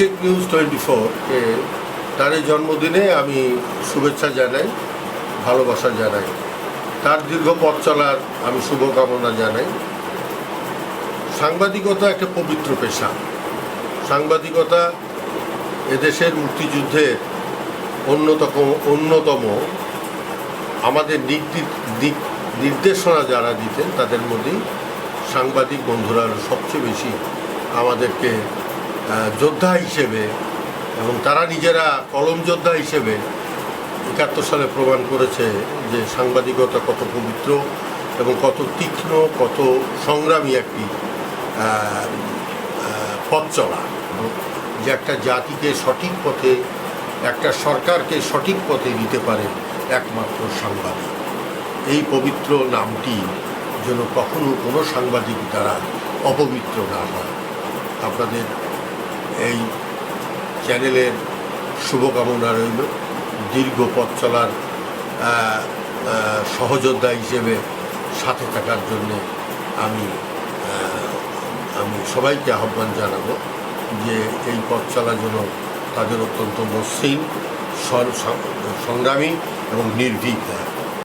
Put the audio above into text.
News 24 কে তার এই জন্মদিনে আমি শুভেচ্ছা জানাই, ভালোবাসা জানাই। তার দীর্ঘ পথ চলার আমি শুভকামনা জানাই। সাংবাদিকতা একটা পবিত্র পেশা। সাংবাদিকতা এদেশের মুক্তিযুদ্ধের অন্যতম আমাদের নির্দেশনা যারা দিতেন তাদের মধ্যেই সাংবাদিক বন্ধুরা সবচেয়ে বেশি আমাদেরকে যোদ্ধা হিসেবে এবং তারা নিজেরা কলম যোদ্ধা হিসেবে 71 সালে প্রমাণ করেছে যে সাংবাদিকতা কত পবিত্র এবং কত তীক্ষ্ণ, কত সংগ্রামী একটি পথ চলা, যে একটা জাতিকে সঠিক পথে, একটা সরকারকে সঠিক পথে নিতে পারে একমাত্র সাংবাদিক। এই পবিত্র নামটি যেন কখনো কোনো সাংবাদিক দ্বারা অপবিত্র না হয়। আপনাদের এই চ্যানেলের শুভকামনা রইল। দীর্ঘ পথ চলার সহযোদ্ধা হিসেবে সাথে থাকার জন্যে আমি সবাইকে আহ্বান জানাবো যে এই পথ চলার জন্য তাদের অত্যন্ত মসৃণ, সংগ্রামী এবং নির্ভীক হয়।